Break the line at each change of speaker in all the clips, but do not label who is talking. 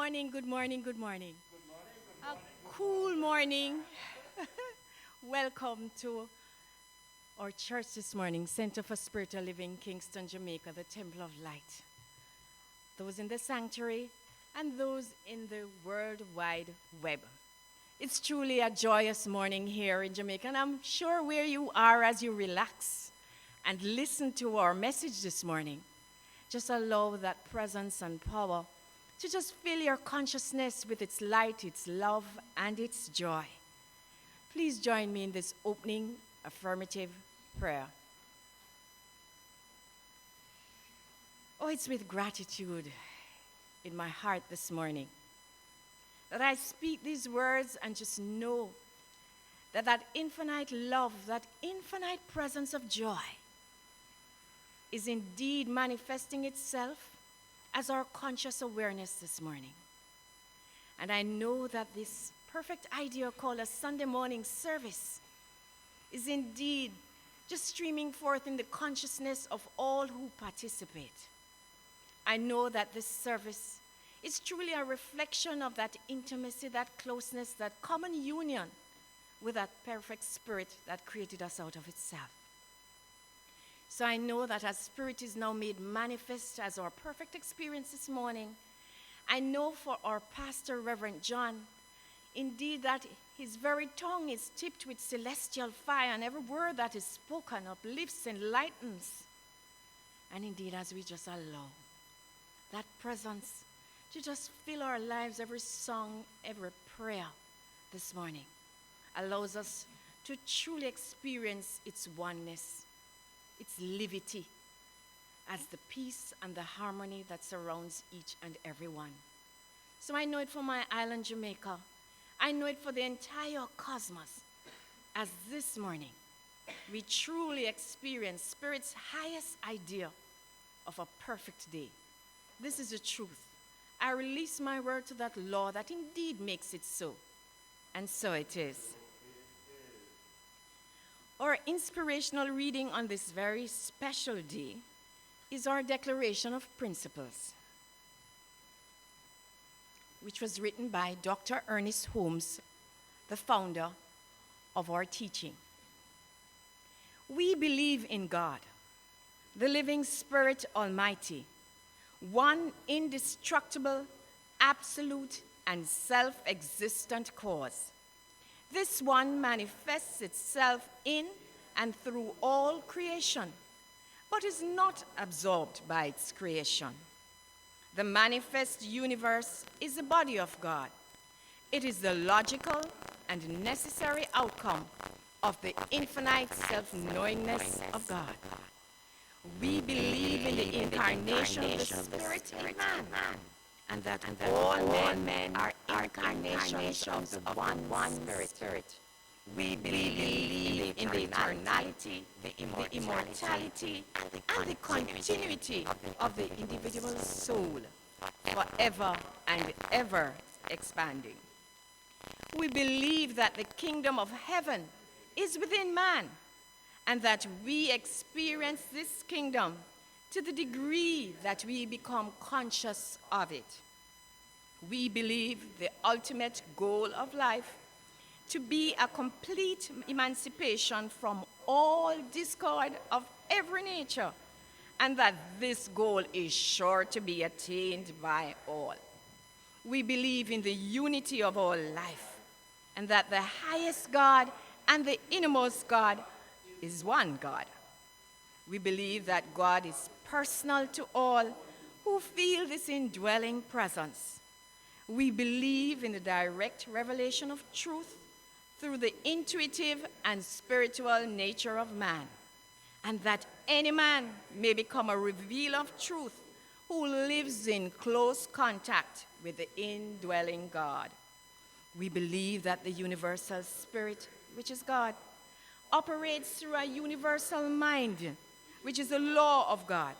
morning, good morning, good morning. A cool morning. Welcome to our church this morning, Center for Spiritual Living, Kingston, Jamaica, the Temple of Light. Those in the sanctuary and those in the World Wide Web. It's truly a joyous morning here in Jamaica, and I'm sure where you are as you relax and listen to our message this morning, just allow that presence and power to just fill your consciousness with its light, its love, and its joy. Please join me in this opening affirmative prayer. Oh, it's with gratitude in my heart this morning that I speak these words and just know that that infinite love, that infinite presence of joy is indeed manifesting itself as our conscious awareness this morning. And I know that this perfect idea called a Sunday morning service is indeed just streaming forth in the consciousness of all who participate. I know that this service is truly a reflection of that intimacy, that closeness, that common union with that perfect spirit that created us out of itself. So I know that as Spirit is now made manifest as our perfect experience this morning, I know for our pastor, Rev John, indeed that his very tongue is tipped with celestial fire, and every word that is spoken uplifts, enlightens. And indeed, as we just allow that presence to just fill our lives, every song, every prayer this morning allows us to truly experience its oneness, its livity, as the peace and the harmony that surrounds each and every one. So I know it for my island, Jamaica. I know it for the entire cosmos, as this morning we truly experience Spirit's highest idea of a perfect day. This is the truth. I release my word to that law that indeed makes it so, and so it is. Our inspirational reading on this very special day is our Declaration of Principles, which was written by Dr. Ernest Holmes, the founder of our teaching. We believe in God, the living Spirit Almighty, one indestructible, absolute, and self-existent cause. This one manifests itself in and through all creation, but is not absorbed by its creation. The manifest universe is the body of God. It is the logical and necessary outcome of the infinite self-knowingness of God. We believe in the incarnation of the Spirit in man, and that all men are incarnations of the one Spirit. We believe in the eternality, the immortality, and the continuity of the individual soul, forever and ever expanding. We believe that the kingdom of heaven is within man, and that we experience this kingdom to the degree that we become conscious of it. We believe the ultimate goal of life to be a complete emancipation from all discord of every nature, and that this goal is sure to be attained by all. We believe in the unity of all life, and that the highest God and the innermost God is one God. We believe that God is personal to all who feel this indwelling presence. We believe in the direct revelation of truth through the intuitive and spiritual nature of man, and that any man may become a revealer of truth who lives in close contact with the indwelling God. We believe that the universal spirit, which is God, operates through a universal mind, which is the law of God,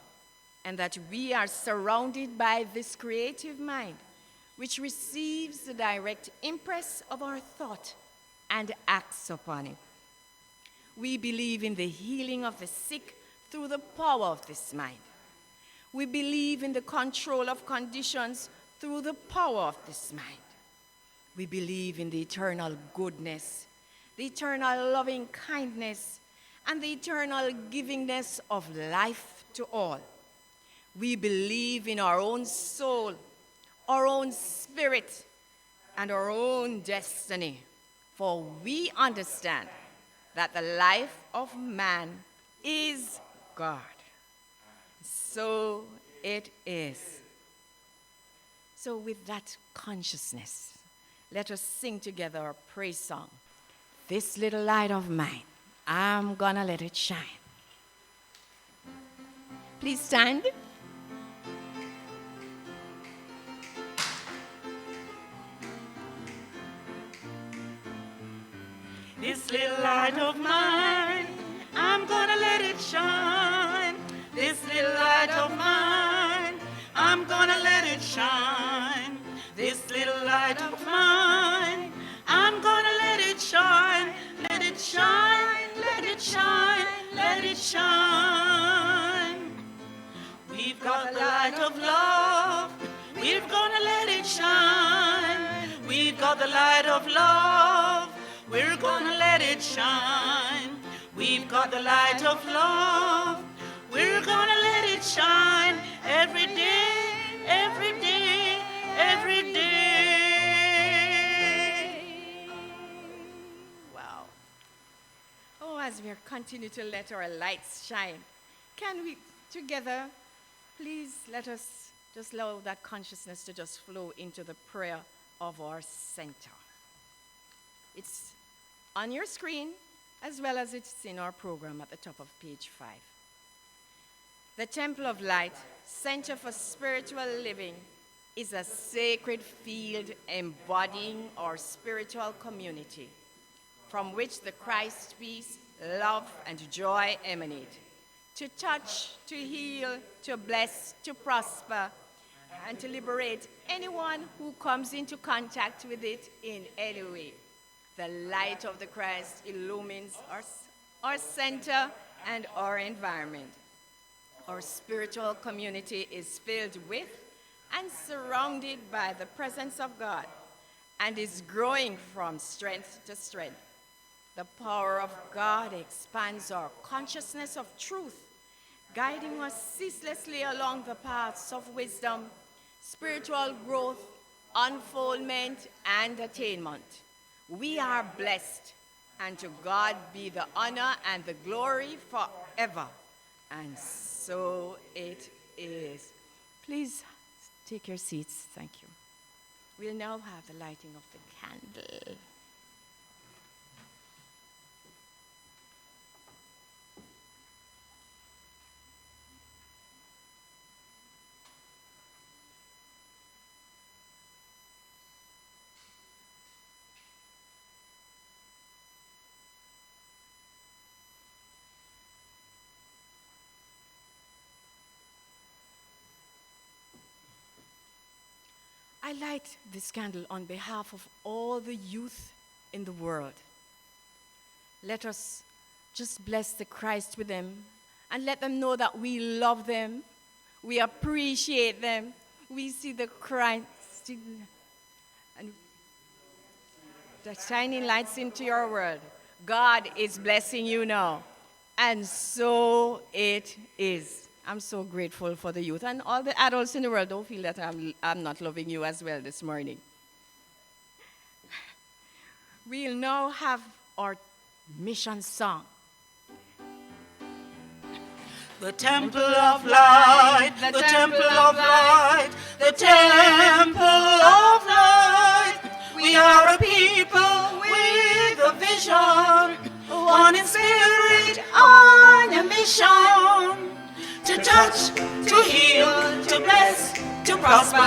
and that we are surrounded by this creative mind, which receives the direct impress of our thought and acts upon it. We believe in the healing of the sick through the power of this mind. We believe in the control of conditions through the power of this mind. We believe in the eternal goodness, the eternal loving kindness, and the eternal givingness of life to all. We believe in our own soul, our own spirit, and our own destiny, for we understand that the life of man is God. So it is. So with that consciousness, let us sing together a praise song. This little light of mine, I'm gonna let it shine. Please stand.
This little light of mine, I'm gonna let it shine. This little light of mine, I'm gonna let it shine. This little light of mine, I'm gonna let it shine. Let it shine, let it shine, let it shine. We've got the light of love, we're gonna let it shine. We've got the light of love, we're gonna let it shine. We've got the light of love, we're gonna let it shine every day, every day, every day.
Wow. Oh, as we continue to let our lights shine, can we together, please let us just allow that consciousness to just flow into the prayer of our center. It's on your screen, as well as it's in our program at the top of page 5. The Temple of Light, Center for Spiritual Living, is a sacred field embodying our spiritual community, from which the Christ peace, love, and joy emanate, to touch, to heal, to bless, to prosper, and to liberate anyone who comes into contact with it in any way. The light of the Christ illumines our center and our environment. Our spiritual community is filled with and surrounded by the presence of God and is growing from strength to strength. The power of God expands our consciousness of truth, guiding us ceaselessly along the paths of wisdom, spiritual growth, unfoldment, and attainment. We are blessed, and to God be the honor and the glory forever. And so it is. Please take your seats. Thank you. We'll now have the lighting of the candle. I light this candle on behalf of all the youth in the world. Let us just bless the Christ with them and let them know that we love them, we appreciate them, we see the Christ and the shining lights into your world. God is blessing you now, and so it is. I'm so grateful for the youth. And all the adults in the world, don't feel that I'm not loving you as well this morning. We'll now have our mission song.
The temple of light, the temple of light, the temple of light. We are a people with a vision, one in spirit, on a mission. To touch, to heal, to bless, to prosper,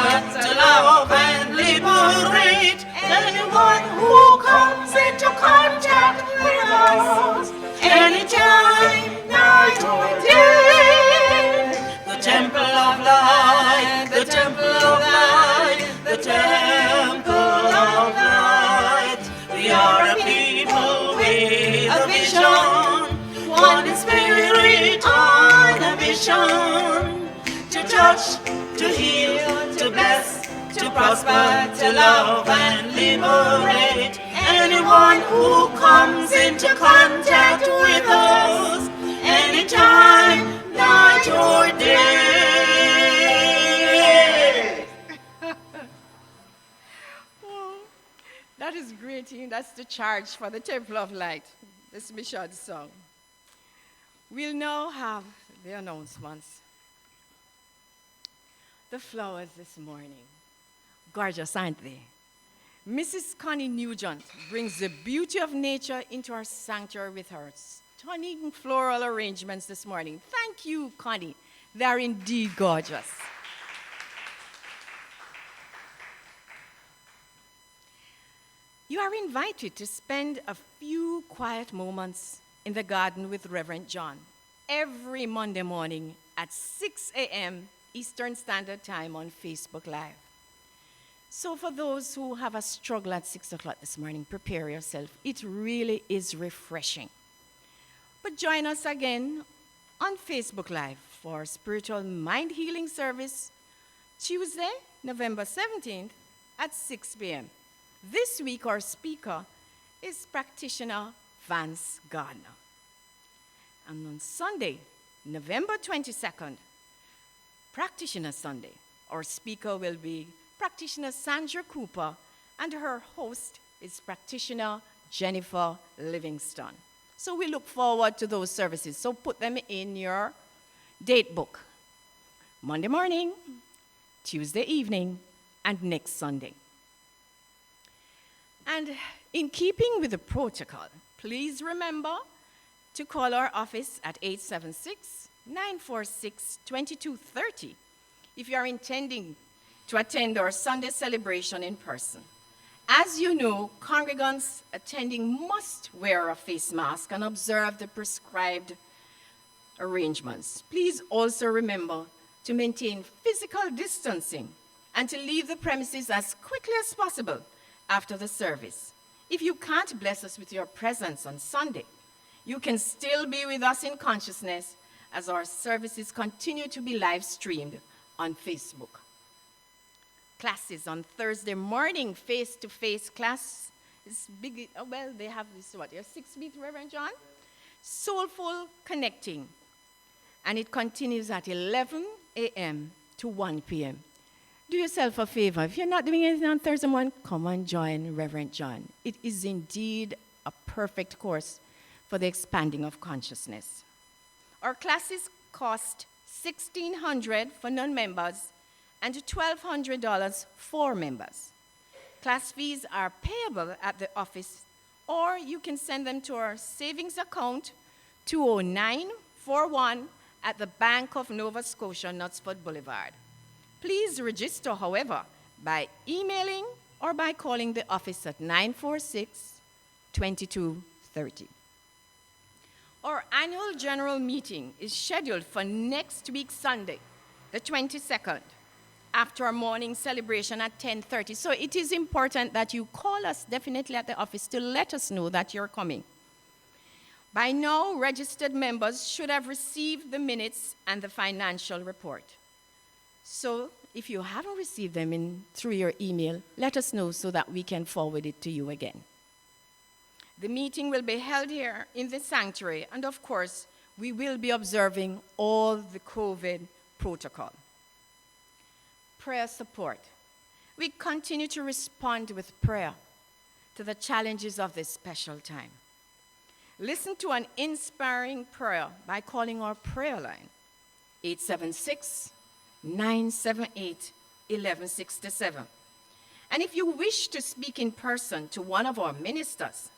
to love and liberate anyone who comes into contact with us, anytime, night or day. The temple of light, the temple of light, the temple of light. We are a people with a vision, one in spirit, on a mission. To touch, to heal, to bless, to to prosper, to love and liberate anyone who comes into contact with us, anytime, night or day.
That is great. That's the charge for the Temple of Light. This is Michonne's song. We'll now have the announcements. The flowers this morning, gorgeous, aren't they? Mrs. Connie Nugent brings the beauty of nature into our sanctuary with her stunning floral arrangements this morning. Thank you, Connie. They are indeed gorgeous. You are invited to spend a few quiet moments in the garden with Rev John every Monday morning at 6 a.m. Eastern Standard Time on Facebook Live. So for those who have a struggle at 6 o'clock this morning, prepare yourself. It really is refreshing. But join us again on Facebook Live for Spiritual Mind Healing Service Tuesday, November 17th at 6 p.m. This week our speaker is practitioner Vance Gardner. And on Sunday, November 22nd, Practitioner Sunday, our speaker will be practitioner Sandra Cooper, and her host is practitioner Jennifer Livingston. So we look forward to those services. So put them in your date book. Monday morning, Tuesday evening, and next Sunday. And in keeping with the protocol, please remember to call our office at 876-946-2230 if you are intending to attend our Sunday celebration in person. As you know, congregants attending must wear a face mask and observe the prescribed arrangements. Please also remember to maintain physical distancing and to leave the premises as quickly as possible after the service. If you can't bless us with your presence on Sunday, you can still be with us in consciousness as our services continue to be live streamed on Facebook. Classes on Thursday morning, face-to-face class is big. Well, they have this, your 6th meet, Reverend John? Soulful Connecting. And it continues at 11 a.m. to 1 p.m. Do yourself a favor. If you're not doing anything on Thursday morning, come and join Reverend John. It is indeed a perfect course for the expanding of consciousness. Our classes cost $1,600 for non-members and $1,200 for members. Class fees are payable at the office, or you can send them to our savings account 20941 at the Bank of Nova Scotia, Knutsford Boulevard. Please register, however, by emailing or by calling the office at 946-2230. Our annual general meeting is scheduled for next week, Sunday, the 22nd, after our morning celebration at 10:30. So it is important that you call us definitely at the office to let us know that you're coming. By now, registered members should have received the minutes and the financial report. So if you haven't received them through your email, let us know so that we can forward it to you again. The meeting will be held here in the sanctuary, and of course, we will be observing all the COVID protocol. Prayer support. We continue to respond with prayer to the challenges of this special time. Listen to an inspiring prayer by calling our prayer line, 876-978-1167. And if you wish to speak in person to one of our ministers,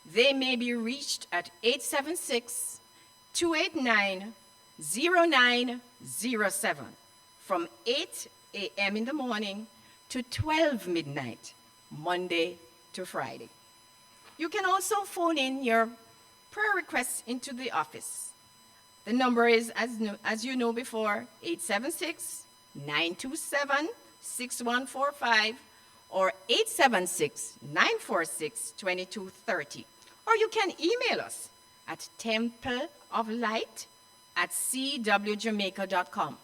they may be reached at 876-289-0907 from 8 a.m. in the morning to 12 midnight, Monday to Friday. You can also phone in your prayer requests into the office. The number is, as you know before, 876-927-6145 or 876-946-2230. Or you can email us at templeoflight@cwjamaica.com.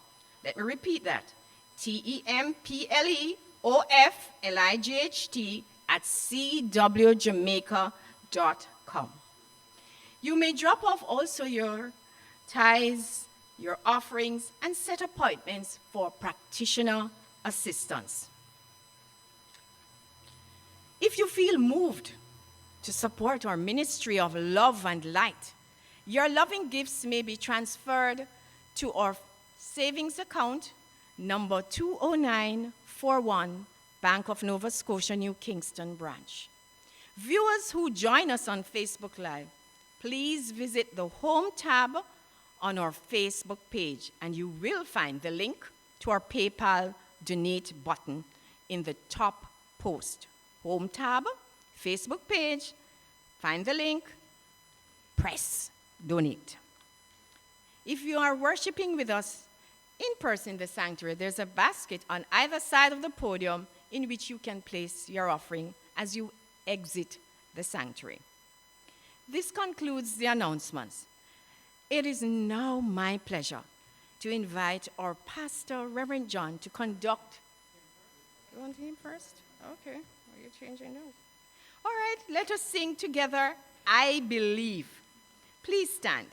Let me repeat that, TEMPLEOFLIGHT oflight@cwjamaica.com. You may drop off also your tithes, your offerings, and set appointments for practitioner assistance. If you feel moved to support our ministry of love and light, your loving gifts may be transferred to our savings account, number 20941, Bank of Nova Scotia, New Kingston branch. Viewers who join us on Facebook Live, please visit the Home tab on our Facebook page, and you will find the link to our PayPal donate button in the top post. Home tab, Facebook page, find the link, press donate. If you are worshiping with us in person in the sanctuary, there's a basket on either side of the podium in which you can place your offering as you exit the sanctuary. This concludes the announcements. It is now my pleasure to invite our pastor, Rev John, to conduct. You want him first? Okay. Are you changing those? All right, let us sing together, I Believe. Please stand.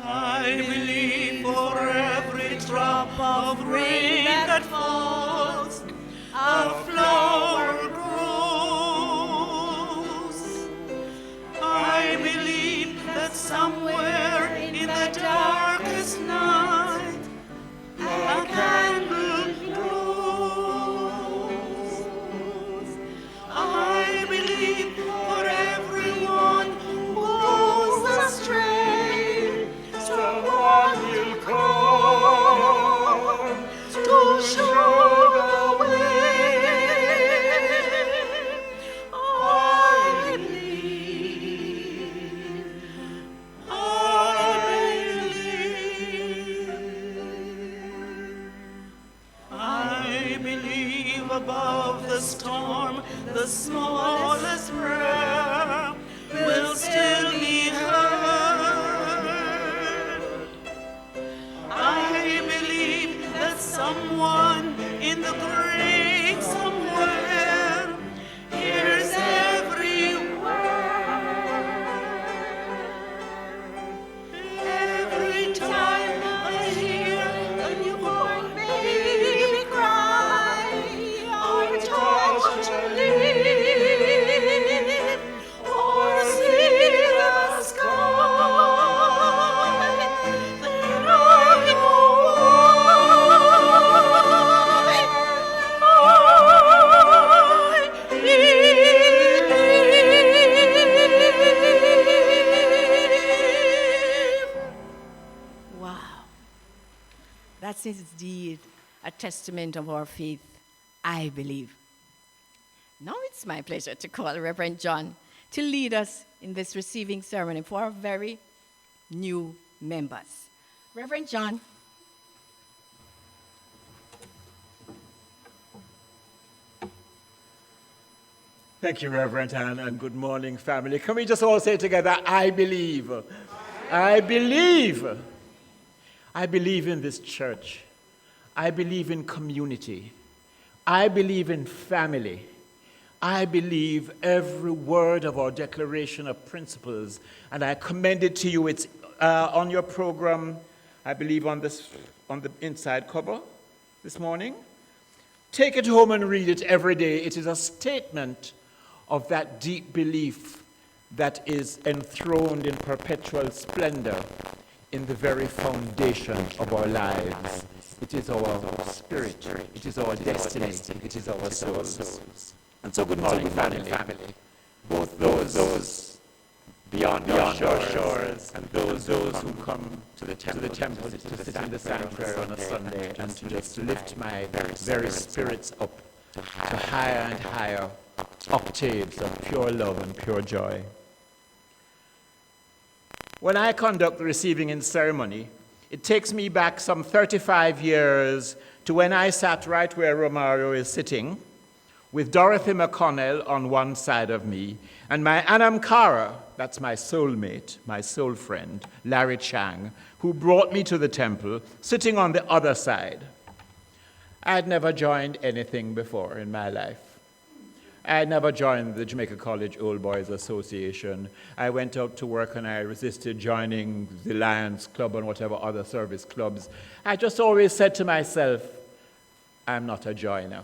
I believe for every drop of rain that falls, a flower grows. I believe that somewhere in the darkest night, a candle glows. I believe for everyone who goes astray, someone will come to show the way. I believe, I believe. I believe above the storm, the smallest prayer will still be heard. I believe that someone in the great somewhere hears every word. Every time I hear a newborn baby cry, or touch a leaf, or see the sky, then I know I believe.
Wow. That's indeed a testament of our faith, I believe. Now it's my pleasure to call Reverend John to lead us in this receiving ceremony for our very new members. Reverend John.
Thank you, Reverend Ann, and good morning, family. Can we just all say together, I believe. I believe. I believe in this church. I believe in community. I believe in family. I believe every word of our Declaration of Principles, and I commend it to you. It's on your program, I believe on the inside cover this morning. Take it home and read it every day. It is a statement of that deep belief that is enthroned in perpetual splendor in the very foundation of our lives. It is our spirit. It is our destiny. It is our souls. And so good morning, family. Both those beyond our shores and those who come to the temple to sit in the sanctuary on a Sunday and to just lift my very spirits up to higher and higher octaves of pure love and pure joy. When I conduct the receiving in ceremony, it takes me back some 35 years to when I sat right where Romario is sitting, with Dorothy McConnell on one side of me, and my Anam Cara, that's my soulmate, my soul friend, Larry Chang, who brought me to the temple, sitting on the other side. I had never joined anything before in my life. I had never joined the Jamaica College Old Boys Association. I went out to work and I resisted joining the Lions Club and whatever other service clubs. I just always said to myself, I'm not a joiner.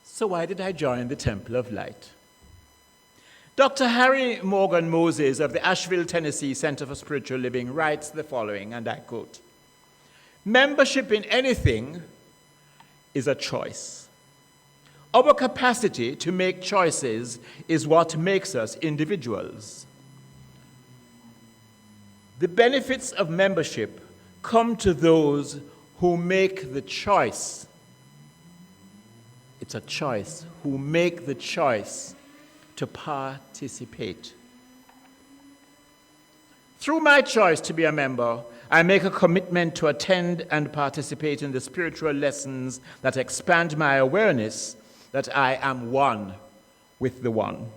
So why did I join the Temple of Light? Dr. Harry Morgan Moses of the Asheville, Tennessee Center for Spiritual Living writes the following, and I quote, "Membership in anything is a choice. Our capacity to make choices is what makes us individuals. The benefits of membership come to those who make the choice. It's a choice, who make the choice to participate. Through my choice to be a member, I make a commitment to attend and participate in the spiritual lessons that expand my awareness that I am one with the One.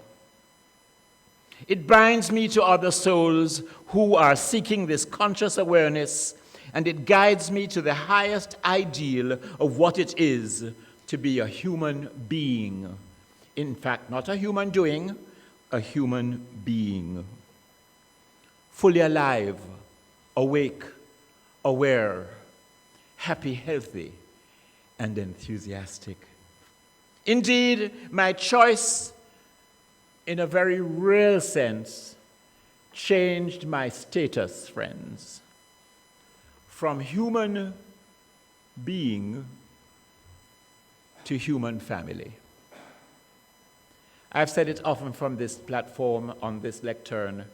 It binds me to other souls who are seeking this conscious awareness, and it guides me to the highest ideal of what it is to be a human being. In fact, not a human doing, a human being. Fully alive, awake, aware, happy, healthy, and enthusiastic. Indeed, my choice, in a very real sense, changed my status, friends, from human being to human family. I've said it often from this platform on this lectern.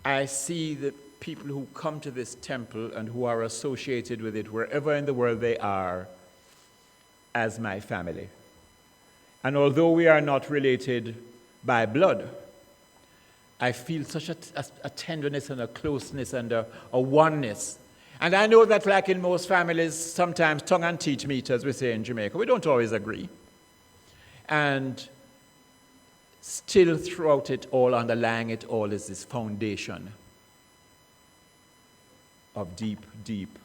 I see the people who come to this temple and who are associated with it wherever in the world they are as my family. And although we are not related by blood, I feel such a tenderness and a closeness and a oneness. And I know that, like in most families, sometimes tongue and teeth meet, as we say in Jamaica. We don't always agree. And still throughout it all, underlying it all, is this foundation of deep, deep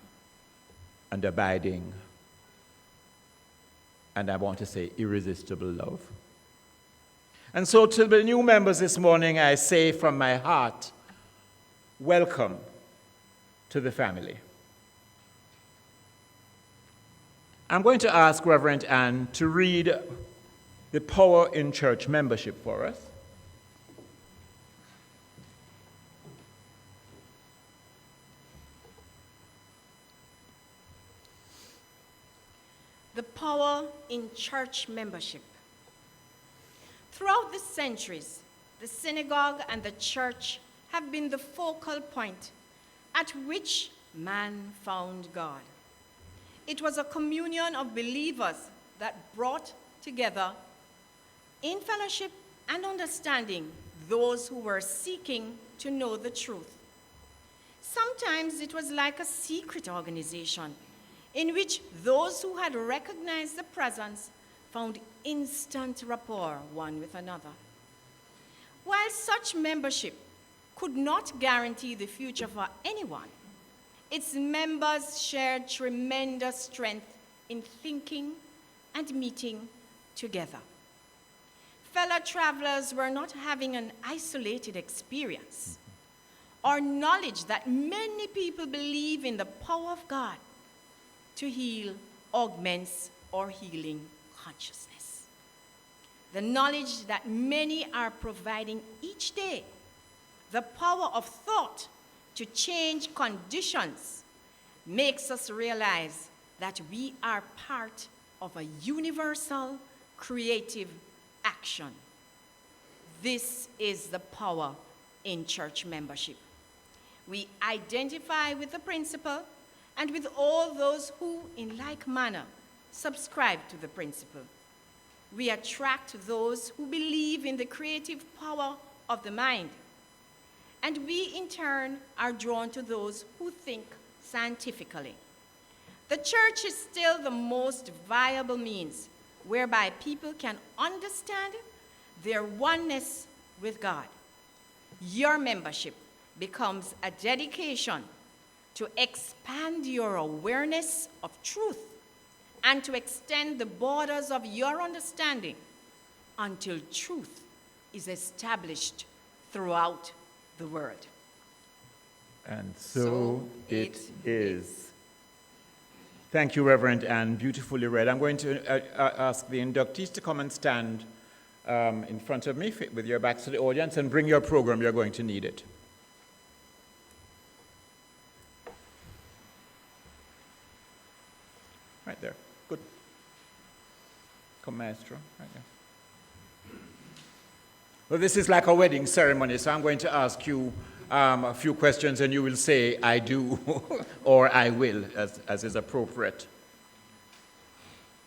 and abiding, and I want to say irresistible love. And so to the new members this morning, I say from my heart, welcome to the family. I'm going to ask Rev Ann to read the Power in Church membership for us.
The power in church membership. Throughout the centuries, the synagogue and the church have been the focal point at which man found God. It was a communion of believers that brought together in fellowship and understanding those who were seeking to know the truth. Sometimes it was like a secret organization in which those who had recognized the presence found instant rapport one with another. While such membership could not guarantee the future for anyone, its members shared tremendous strength in thinking and meeting together. Fellow travelers were not having an isolated experience or knowledge that many people believe in the power of God to heal, augments, or healing consciousness. The knowledge that many are providing each day, the power of thought to change conditions, makes us realize that we are part of a universal creative action. This is the power in church membership. We identify with the principle and with all those who, in like manner, subscribe to the principle. We attract those who believe in the creative power of the mind. And we, in turn, are drawn to those who think scientifically. The church is still the most viable means whereby people can understand their oneness with God. Your membership becomes a dedication to expand your awareness of truth and to extend the borders of your understanding until truth is established throughout the world.
And so it is. Thank you, Reverend Ann. Beautifully read. I'm going to ask the inductees to come and stand in front of me with your backs to the audience and bring your program. You're going to need it. Right there. Good. Come, Maestro. Right there. Well, this is like a wedding ceremony, so I'm going to ask you a few questions, and you will say, I do, or I will, as is appropriate.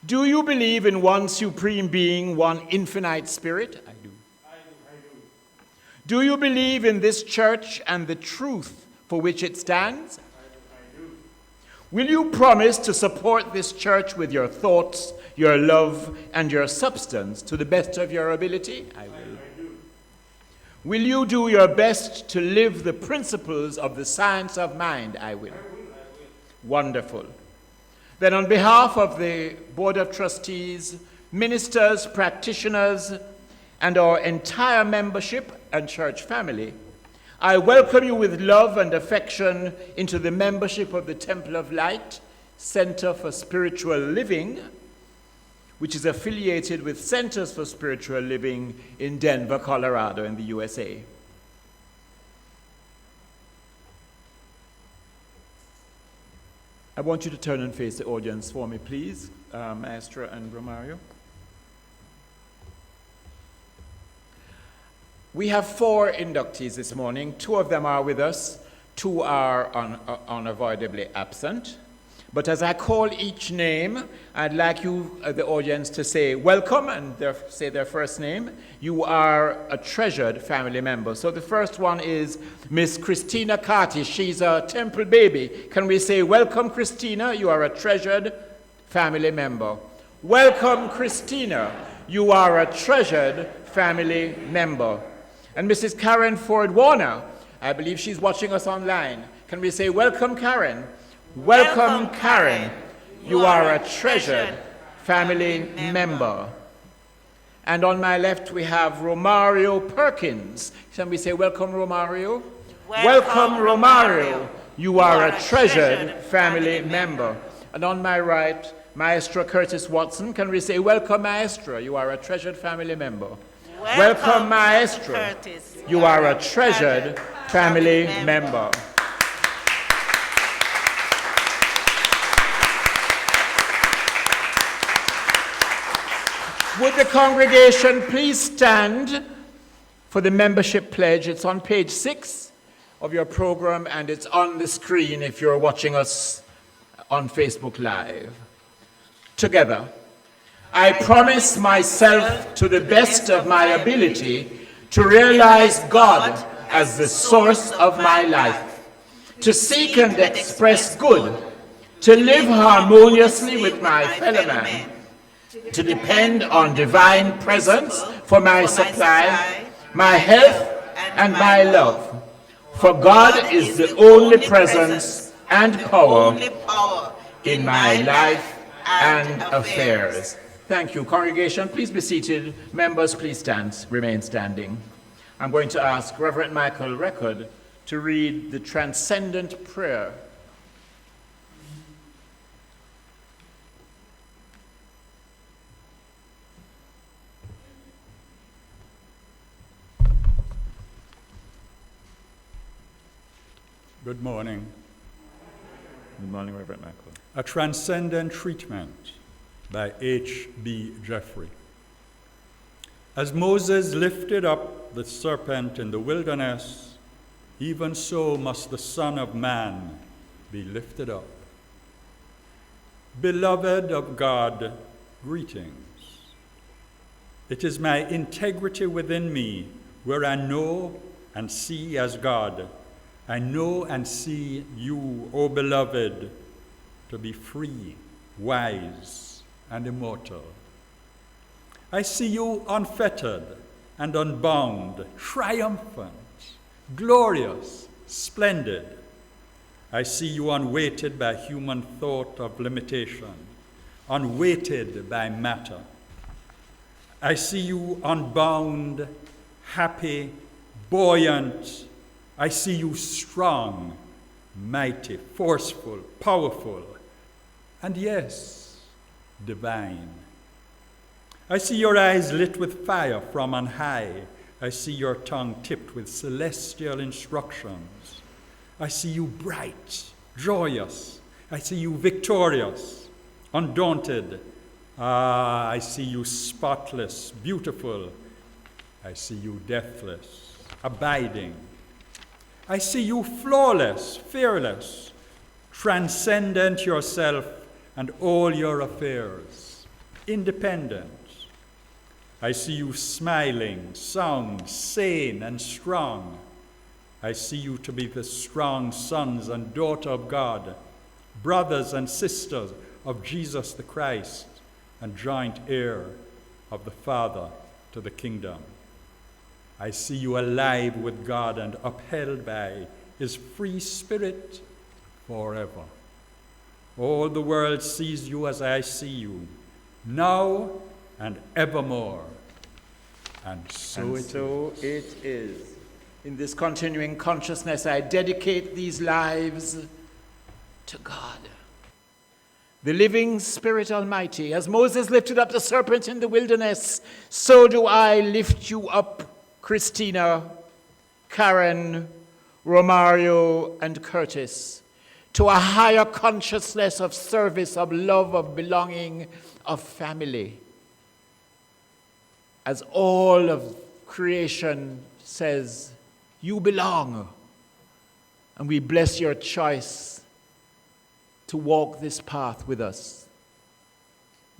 Do you believe in one supreme being, one infinite spirit? I do. I do. Do you believe in this church and the truth for which it stands? I do. Will you promise to support this church with your thoughts, your love, and your substance to the best of your ability? I will. Will you do your best to live the principles of the science of mind? I will. Wonderful. Then on behalf of the Board of Trustees, ministers, practitioners, and our entire membership and church family, I welcome you with love and affection into the membership of the Temple of Light Center for Spiritual Living, which is affiliated with Centers for Spiritual Living in Denver, Colorado, in the USA. I want you to turn and face the audience for me, please, Maestro and Romario. We have 4 inductees this morning. 2 of them are with us. 2 are unavoidably absent. But as I call each name, I'd like you, the audience, to say welcome and say their first name. You are a treasured family member. So the first one is Miss Christina Carty. She's a Temple baby. Can we say welcome, Christina? You are a treasured family member. Welcome, Christina. You are a treasured family member. And Mrs. Karen Ford Warner, I believe she's watching us online. Can we say welcome, Karen? Welcome, Karen. You are a treasured family member. And on my left, we have Romario Perkins. Can we say welcome, Romario? Welcome, Romario. You are a treasured family member. And on my right, Maestro Curtis Watson. Can we say welcome, Maestro? You are a treasured family member. Welcome, Maestro.
Curtis.
You are a treasured family member. Would the congregation please stand for the membership pledge? It's on page 6 of your program, and it's on the screen if you're watching us on Facebook Live. Together, I promise myself to the best of my ability to realize God as the source of my life, to seek and express good, to live harmoniously with my fellow man, to depend on divine presence for my supply, my health, and my love. For God is the only presence and power in my life and affairs. Thank you. Congregation, please be seated. Members, please remain standing. I'm going to ask Reverend Michael Record to read the transcendent prayer.
Good morning.
Good morning, Reverend Michael.
A Transcendent Treatment by H.B. Jeffrey. As Moses lifted up the serpent in the wilderness, even so must the Son of Man be lifted up. Beloved of God, greetings. It is my integrity within me where I know and see as God. I know and see you, O beloved, to be free, wise, and immortal. I see you unfettered and unbound, triumphant, glorious, splendid. I see you unweighted by human thought of limitation, unweighted by matter. I see you unbound, happy, buoyant. I see you strong, mighty, forceful, powerful, and yes, divine. I see your eyes lit with fire from on high. I see your tongue tipped with celestial instructions. I see you bright, joyous. I see you victorious, undaunted. I see you spotless, beautiful. I see you deathless, abiding. I see you flawless, fearless, transcendent yourself and all your affairs, independent. I see you smiling, sound, sane, and strong. I see you to be the strong sons and daughters of God, brothers and sisters of Jesus the Christ, and joint heir of the Father to the kingdom. I see you alive with God and upheld by his free spirit forever. All the world sees you as I see you, now and evermore. And so
it is. In this continuing consciousness, I dedicate these lives to God, the living Spirit Almighty. As Moses lifted up the serpent in the wilderness, so do I lift you up, Christina, Karen, Romario, and Curtis, to a higher consciousness of service, of love, of belonging, of family. As all of creation says, you belong. And we bless your choice to walk this path with us.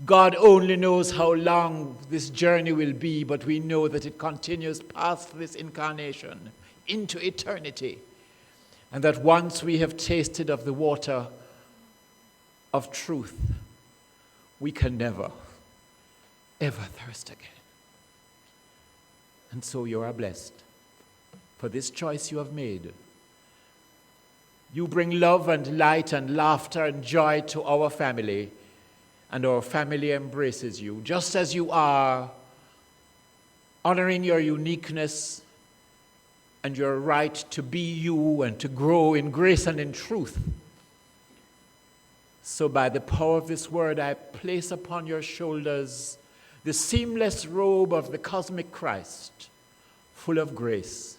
God only knows how long this journey will be, but we know that it continues past this incarnation into eternity. And that once we have tasted of the water of truth, we can never, ever thirst again. And so you are blessed for this choice you have made. You bring love and light and laughter and joy to our family, and our family embraces you just as you are, honoring your uniqueness and your right to be you and to grow in grace and in truth. So by the power of this word, I place upon your shoulders the seamless robe of the cosmic Christ, full of grace,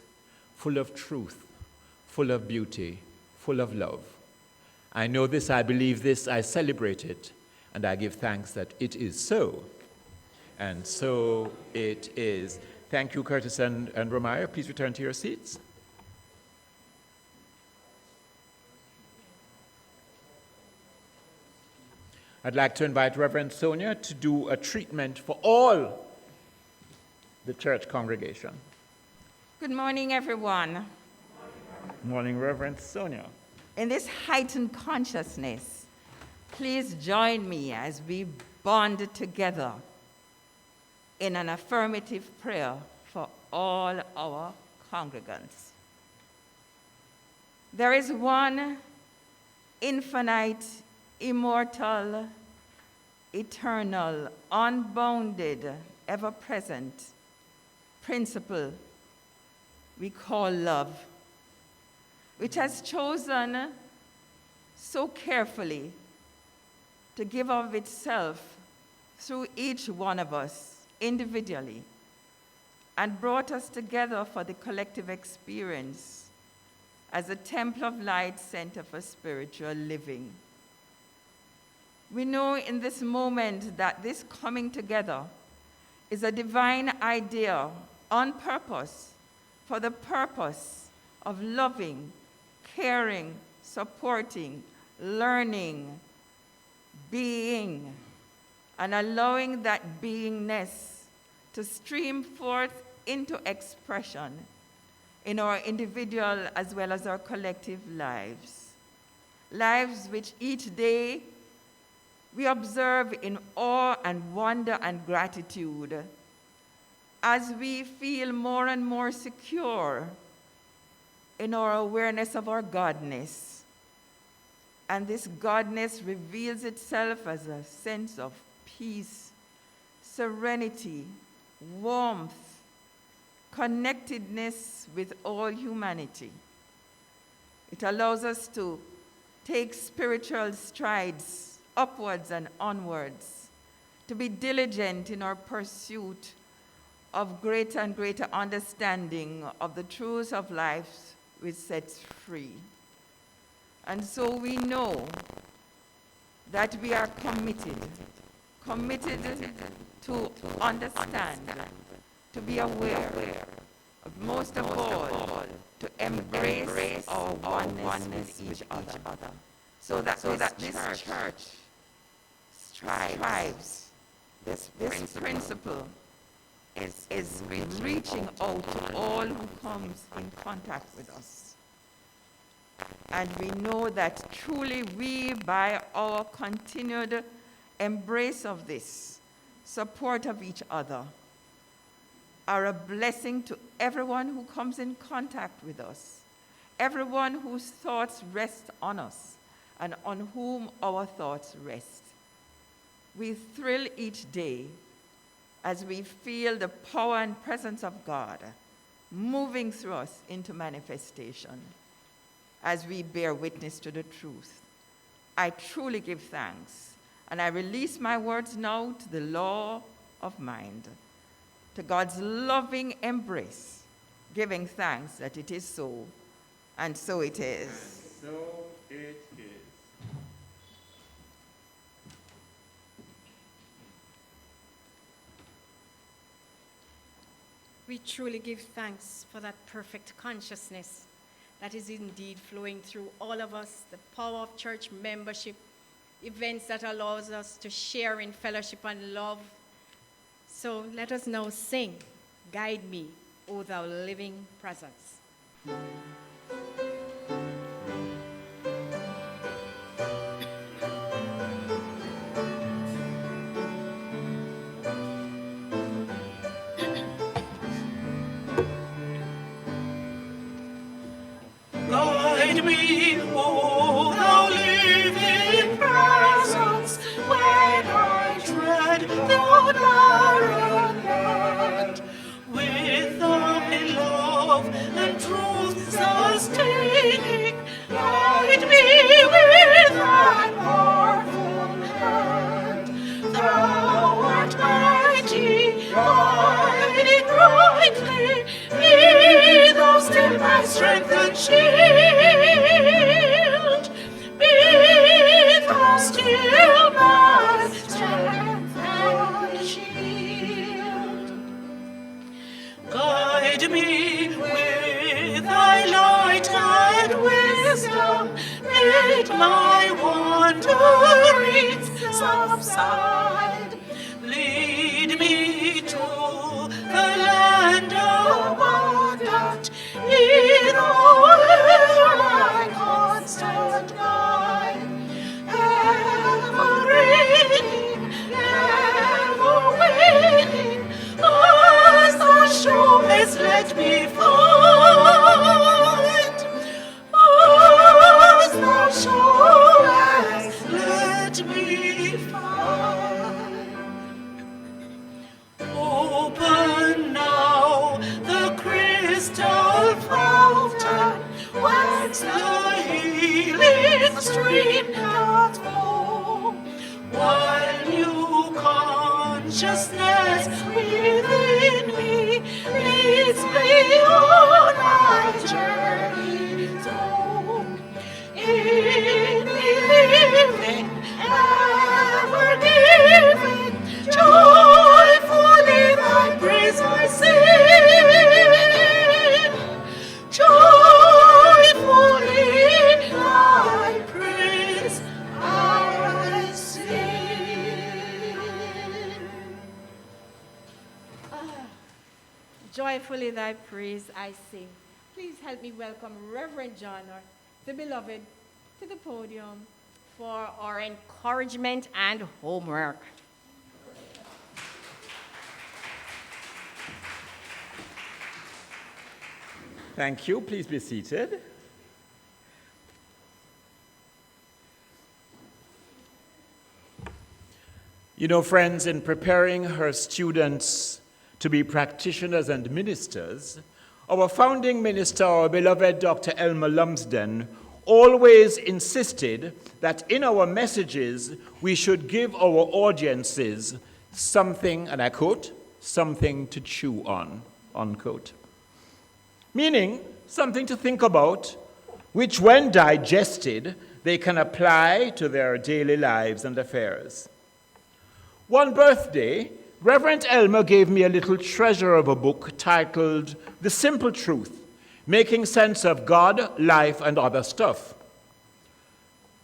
full of truth, full of beauty, full of love. I know this, I believe this, I celebrate it, and I give thanks that it is so. And so it is. Thank you, Curtis and Romario. Please return to your seats. I'd like to invite Reverend Sonia to do a treatment for all the church congregation.
Good morning, everyone.
Good morning, Reverend Sonia.
In this heightened consciousness, please join me as we bond together in an affirmative prayer for all our congregants. There is one infinite, immortal, eternal, unbounded, ever-present principle we call love, which has chosen so carefully to give of itself through each one of us individually and brought us together for the collective experience as a Temple of Light Center for Spiritual Living. We know in this moment that this coming together is a divine idea on purpose, for the purpose of loving, caring, supporting, learning, being, and allowing that beingness to stream forth into expression in our individual as well as our collective lives. Lives which each day
we observe in awe and wonder and gratitude as we feel more and more secure in our awareness of our godness. And this godness reveals itself as a sense of peace, serenity, warmth, connectedness with all humanity. It allows us to take spiritual strides upwards and onwards, to be diligent in our pursuit of greater and greater understanding of the truths of life which sets free. And so we know that we are committed to understand, to be aware, but most of all, to embrace our oneness with each other, so that this church strives. This principle is reaching out to all who comes in contact with us. And we know that truly we, by our continued embrace of this, support of each other, are a blessing to everyone who comes in contact with us, everyone whose thoughts rest on us, and on whom our thoughts rest. We thrill each day as we feel the power and presence of God moving through us into manifestation, as we bear witness to the truth. I truly give thanks, and I release my words now to the law of mind, to God's loving embrace, giving thanks that it is so, and so it is.
So it is.
We truly give thanks for that perfect consciousness that is indeed flowing through all of us, the power of church membership, events that allows us to share in fellowship and love. So let us now sing, "Guide Me, O Thou Living Presence."
Guide me, O thou living presence, when I tread the barren land. With thy love and truth sustaining, guide me with thy powerful hand. Thou art mighty, guiding rightly, be thou still my strength and shield. Be thou still my strength and shield. Guide me with thy light and wisdom, bid my wanderings subside. Lead me to the land abundant, be thou my constant guide. Ever reading, ever waiting, as thou showest, let me find. As thou showest, let me find. Open now the crystal fountain, whence the healing stream doth flow, while new consciousness within me leads me on my journey through. In believing, ever giving, joyfully thy praise I sing. Joyfully thy praise I sing.
Joyfully thy praise I sing. Please help me welcome Rev John, the beloved, to the podium for our encouragement and homework.
Thank you. Please be seated. You know, friends, in preparing her students to be practitioners and ministers, our founding minister, our beloved Dr. Elmer Lumsden, always insisted that in our messages we should give our audiences something, and I quote, something to chew on, unquote. Meaning, something to think about, which when digested, they can apply to their daily lives and affairs. One birthday, Reverend Elmer gave me a little treasure of a book titled The Simple Truth, Making Sense of God, Life, and Other Stuff.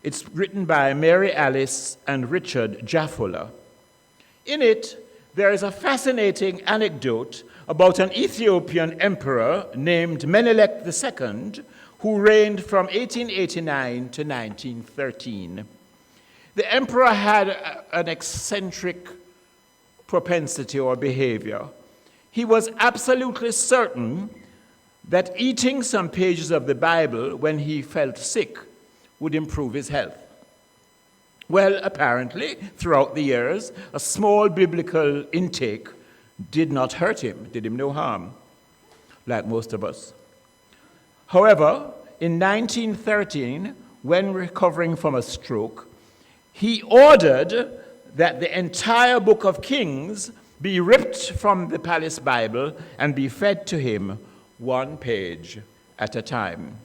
It's written by Mary Alice and Richard Jaffola. In it, there is a fascinating anecdote about an Ethiopian emperor named Menelik II, who reigned from 1889 to 1913. The emperor had an eccentric propensity or behavior. He was absolutely certain that eating some pages of the Bible when he felt sick would improve his health. Well, apparently, throughout the years, a small biblical intake did not hurt him, did him no harm, like most of us. However, in 1913, when recovering from a stroke, he ordered that the entire book of Kings be ripped from the palace Bible and be fed to him one page at a time.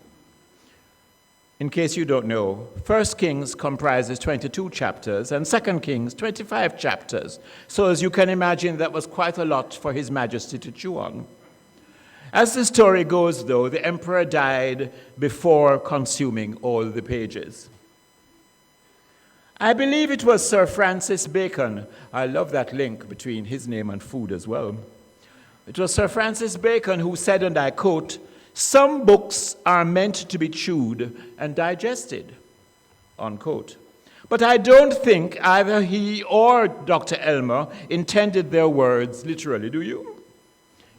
In case you don't know, 1 Kings comprises 22 chapters and 2 Kings 25 chapters. So as you can imagine, that was quite a lot for His Majesty to chew on. As the story goes, though, the emperor died before consuming all the pages. I believe it was Sir Francis Bacon. I love that link between his name and food as well. It was Sir Francis Bacon who said, and I quote, "Some books are meant to be chewed and digested," unquote. But I don't think either he or Dr. Elmer intended their words literally, do you?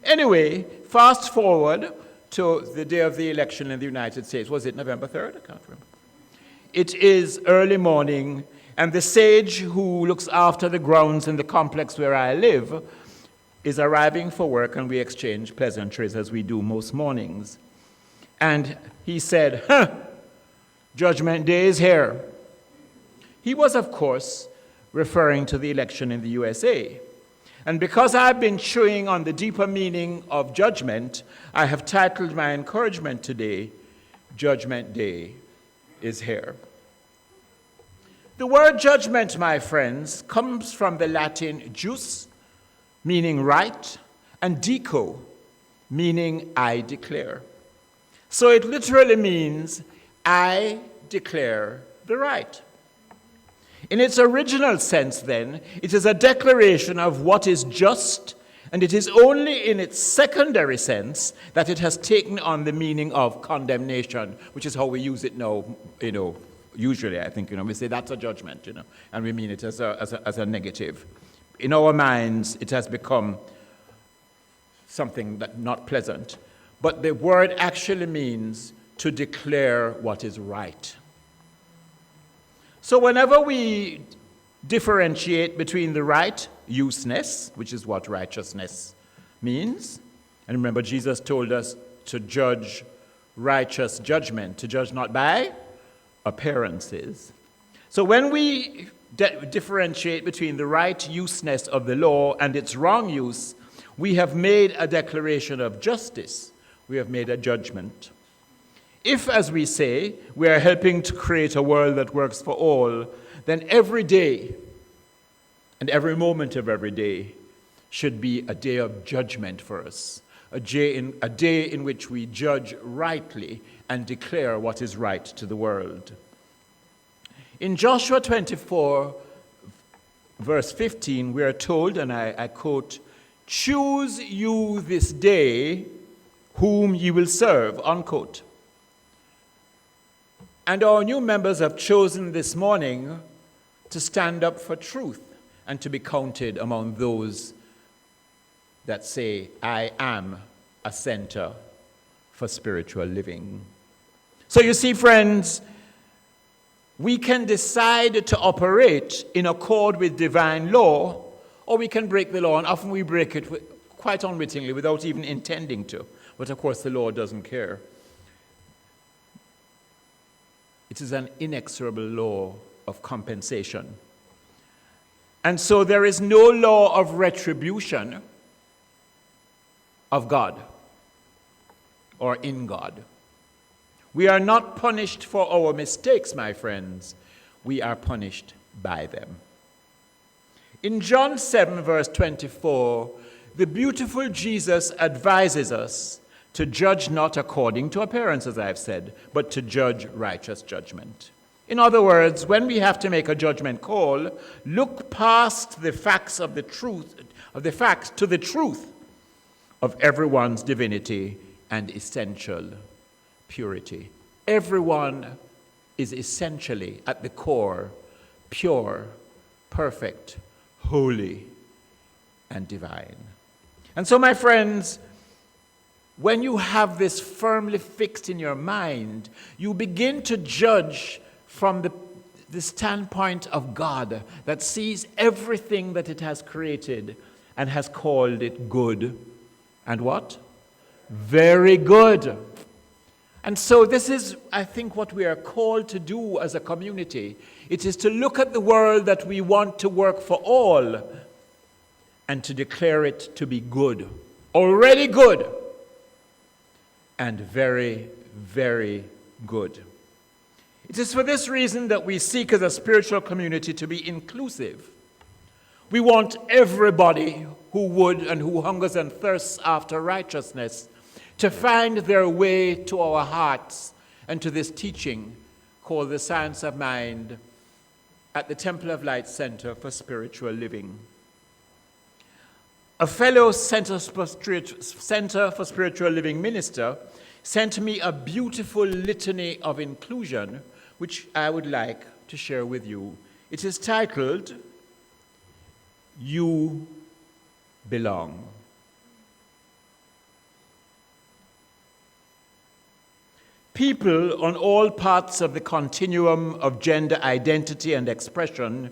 Anyway, fast forward to the day of the election in the United States. Was it November 3rd? I can't remember. It is early morning, and the sage who looks after the grounds in the complex where I live is arriving for work, and we exchange pleasantries as we do most mornings. And he said, Judgment Day is here. He was, of course, referring to the election in the USA. And because I've been chewing on the deeper meaning of judgment, I have titled my encouragement today, Judgment Day is here. The word judgment, my friends, comes from the Latin jus, meaning right, and dico, meaning I declare. So it literally means I declare the right. In its original sense, then, it is a declaration of what is just, and it is only in its secondary sense that it has taken on the meaning of condemnation, which is how we use it now, usually, I think, we say that's a judgment, and we mean it as a negative. In our minds, it has become something that not pleasant. But the word actually means to declare what is right. So whenever we differentiate between the right, useness, which is what righteousness means, and remember Jesus told us to judge righteous judgment, to judge not by appearances. So when we differentiate between the right useness of the law and its wrong use, we have made a declaration of justice. We have made a judgment. If, as we say, we are helping to create a world that works for all, then every day and every moment of every day should be a day of judgment for us, a day in which we judge rightly and declare what is right to the world. In Joshua 24, verse 15, we are told, and I quote, "Choose you this day whom ye will serve," unquote. And our new members have chosen this morning to stand up for truth and to be counted among those that say, I am a center for spiritual living. So you see, friends, we can decide to operate in accord with divine law, or we can break the law, and often we break it quite unwittingly without even intending to. But of course, the Lord doesn't care. It is an inexorable law of compensation. And so there is no law of retribution of God or in God. We are not punished for our mistakes, my friends. We are punished by them. In John 7, verse 24, the beautiful Jesus advises us to judge not according to appearance, as I've said, but to judge righteous judgment. In other words, when we have to make a judgment call, look past the facts of the truth, of the facts to the truth of everyone's divinity and essential purity. Everyone is essentially, at the core, pure, perfect, holy, and divine. And so, my friends, when you have this firmly fixed in your mind, you begin to judge from the standpoint of God that sees everything that it has created and has called it good. And what? Very good. And so this is, I think, what we are called to do as a community. It is to look at the world that we want to work for all and to declare it to be good. Already good. And very, very good. It is for this reason that we seek as a spiritual community to be inclusive. We want everybody who would and who hungers and thirsts after righteousness to find their way to our hearts and to this teaching called the Science of Mind at the Temple of Light Center for Spiritual Living. A fellow Center for Spiritual Living minister sent me a beautiful litany of inclusion, which I would like to share with you. It is titled, You Belong. People on all parts of the continuum of gender identity and expression,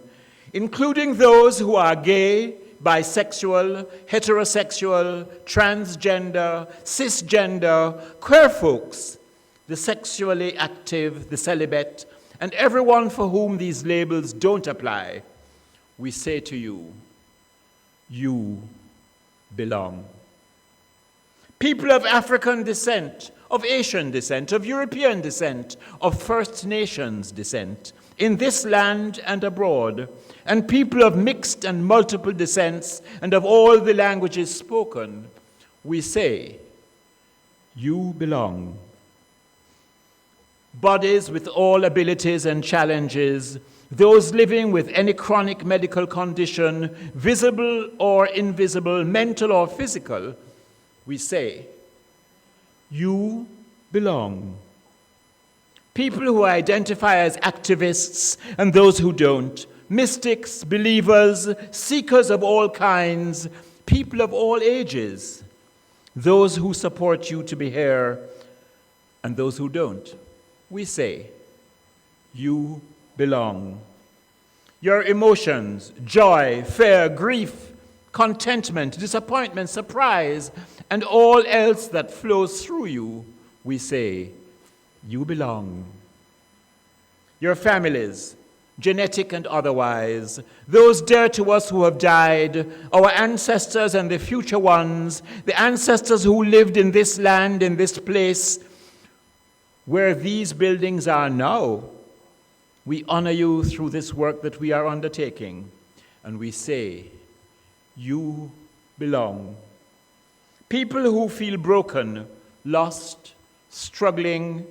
including those who are gay, bisexual, heterosexual, transgender, cisgender, queer folks, the sexually active, the celibate, and everyone for whom these labels don't apply, we say to you, you belong. People of African descent, of Asian descent, of European descent, of First Nations descent, in this land and abroad, and people of mixed and multiple descents, and of all the languages spoken, we say, you belong. Bodies with all abilities and challenges, those living with any chronic medical condition, visible or invisible, mental or physical, we say, you belong. People who identify as activists and those who don't, mystics, believers, seekers of all kinds, people of all ages, those who support you to be here and those who don't, we say, you belong. Your emotions, joy, fear, grief, contentment, disappointment, surprise, and all else that flows through you, we say, you belong. Your families, genetic and otherwise, those dear to us who have died, our ancestors and the future ones, the ancestors who lived in this land, in this place, where these buildings are now, we honor you through this work that we are undertaking, and we say, you belong. People who feel broken, lost, struggling,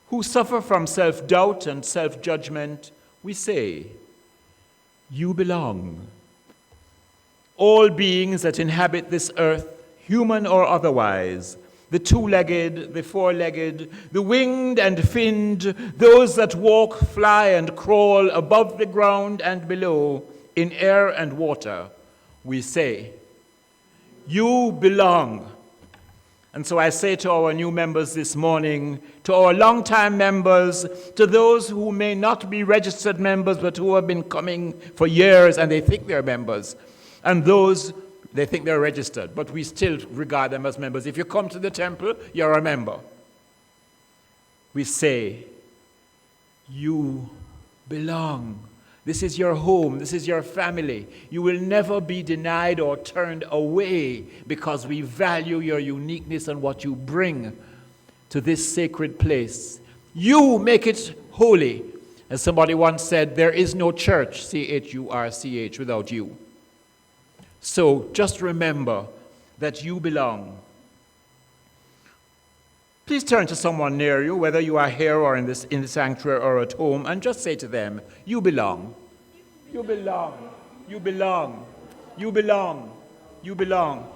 who suffer from self-doubt and self-judgment, we say, you belong. All beings that inhabit this earth, human or otherwise, the two-legged, the four-legged, the winged and finned, those that walk, fly, and crawl above the ground and below, in air and water, we say, you belong. And so I say to our new members this morning, to our longtime members, to those who may not be registered members but who have been coming for years and they think they're members, and those they think they're registered, but we still regard them as members. If you come to the temple, you're a member. We say, you belong. This is your home. This is your family. You will never be denied or turned away because we value your uniqueness and what you bring to this sacred place. You make it holy. As somebody once said, there is no church, C-H-U-R-C-H, without you. So just remember that you belong. Please turn to someone near you, whether you are here or in the sanctuary or at home, and just say to them, you belong. You belong. You belong. You belong. You belong.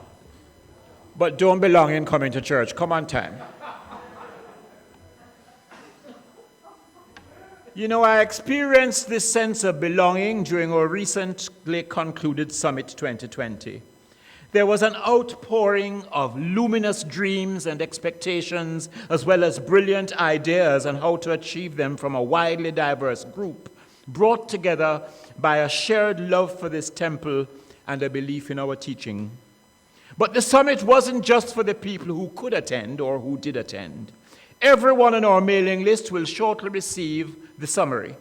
But don't belong in coming to church. Come on time. You know, I experienced this sense of belonging during our recently concluded Summit 2020. There was an outpouring of luminous dreams and expectations, as well as brilliant ideas on how to achieve them from a widely diverse group, brought together by a shared love for this temple and a belief in our teaching. But the summit wasn't just for the people who could attend or who did attend. Everyone on our mailing list will shortly receive the summary.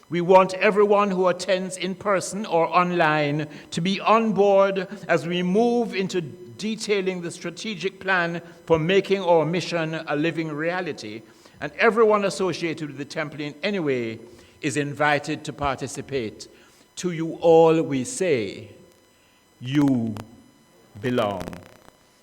We want everyone who attends in person or online to be on board as we move into detailing the strategic plan for making our mission a living reality, and everyone associated with the temple in any way is invited to participate. To you all we say, you belong.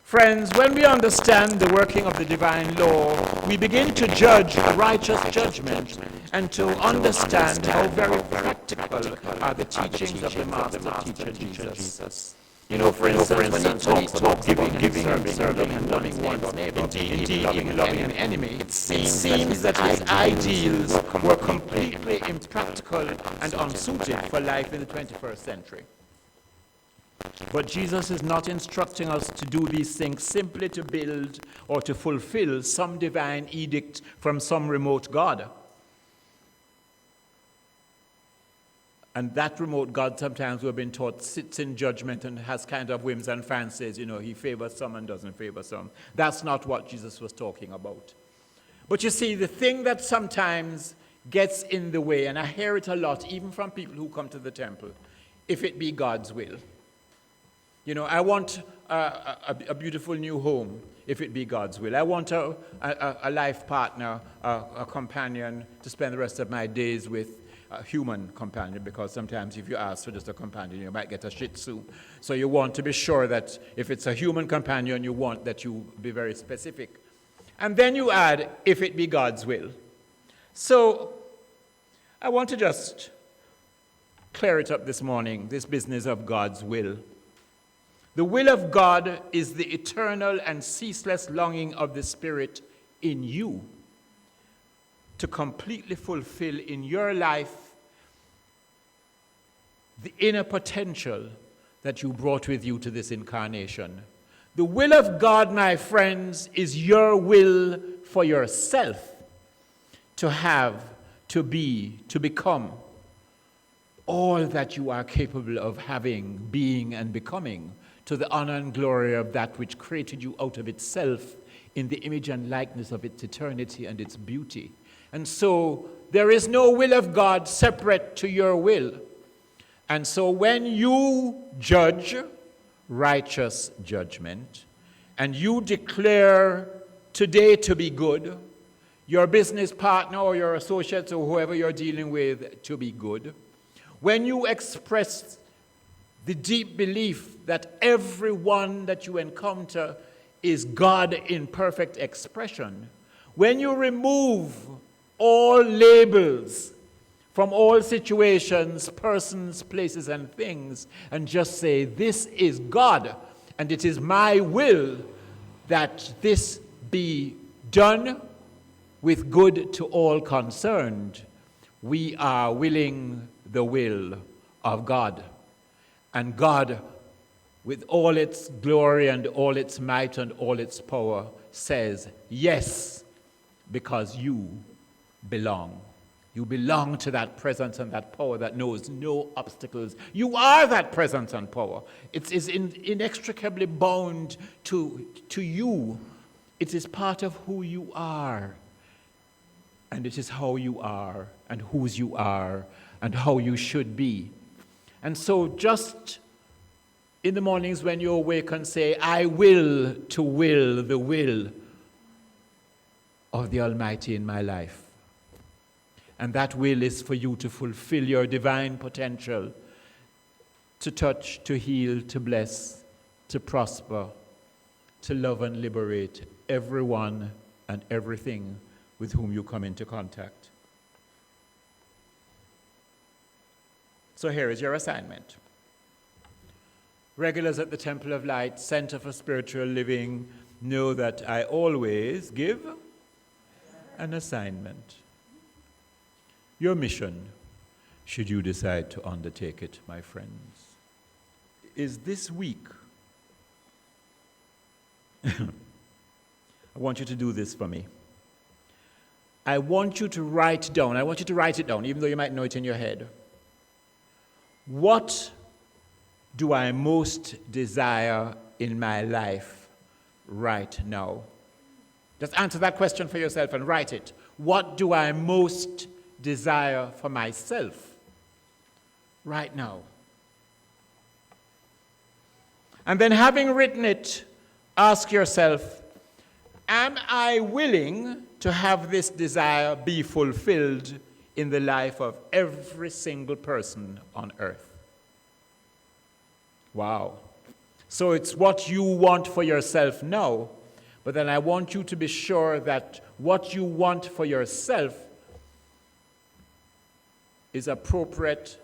Friends, when we understand the working of the divine law, we begin to judge righteous judgment and to understand how very practical are the teachings of the Master Teacher Jesus. You know, for instance, when he talks about giving, serving, and loving one's neighbor, indeed even loving an enemy, it seems that his ideals were completely impractical and unsuited for life in the 21st century. But Jesus is not instructing us to do these things simply to build or to fulfill some divine edict from some remote God. And that remote God, sometimes we've been taught, sits in judgment and has kind of whims and fancies. You know, he favors some and doesn't favor some. That's not what Jesus was talking about. But you see, the thing that sometimes gets in the way, and I hear it a lot, even from people who come to the temple, if it be God's will. You know, I want a beautiful new home, if it be God's will. I want a life partner, a companion to spend the rest of my days with, a human companion, because sometimes if you ask for just a companion, you might get a Shih Tzu. So you want to be sure that if it's a human companion, you want that you be very specific. And then you add, if it be God's will. So I want to just clear it up this morning, this business of God's will. The will of God is the eternal and ceaseless longing of the Spirit in you to completely fulfill in your life the inner potential that you brought with you to this incarnation. The will of God, my friends, is your will for yourself to have, to be, to become all that you are capable of having, being, and becoming, to the honor and glory of that which created you out of itself in the image and likeness of its eternity and its beauty. And so there is no will of God separate to your will. And so when you judge righteous judgment and you declare today to be good, your business partner or your associates or whoever you're dealing with to be good, when you express the deep belief that everyone that you encounter is God in perfect expression, when you remove all labels from all situations, persons, places, and things, and just say, this is God, and it is my will that this be done with good to all concerned, we are willing the will of God. And God, with all its glory and all its might and all its power, says, yes, because you belong. You belong to that presence and that power that knows no obstacles. You are that presence and power. It is inextricably bound to you. It is part of who you are. And it is how you are and whose you are and how you should be. And so just in the mornings when you awake and say, I will to will the will of the Almighty in my life. And that will is for you to fulfill your divine potential, to touch, to heal, to bless, to prosper, to love and liberate everyone and everything with whom you come into contact. So here is your assignment. Regulars at the Temple of Light, Center for Spiritual Living, know that I always give an assignment. Your mission, should you decide to undertake it, my friends, is this week. I want you to do this for me. I want you to write it down, even though you might know it in your head. What do I most desire in my life right now? Just answer that question for yourself and write it. What do I most desire for myself right now? And then, having written it, ask yourself, am I willing to have this desire be fulfilled in the life of every single person on earth? Wow. So it's what you want for yourself now, but then I want you to be sure that what you want for yourself is appropriate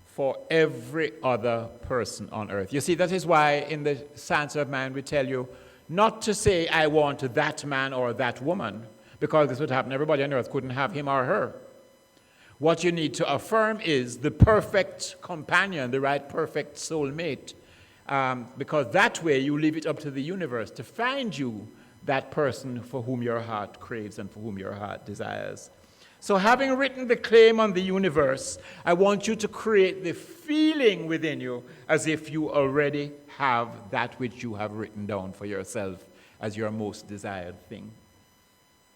for every other person on earth. You see, that is why in the Science of Mind we tell you not to say, I want that man or that woman, because this would happen. Everybody on earth couldn't have him or her. What you need to affirm is the perfect companion, the right perfect soulmate, because that way you leave it up to the universe to find you that person for whom your heart craves and for whom your heart desires. So having written the claim on the universe, I want you to create the feeling within you as if you already have that which you have written down for yourself as your most desired thing.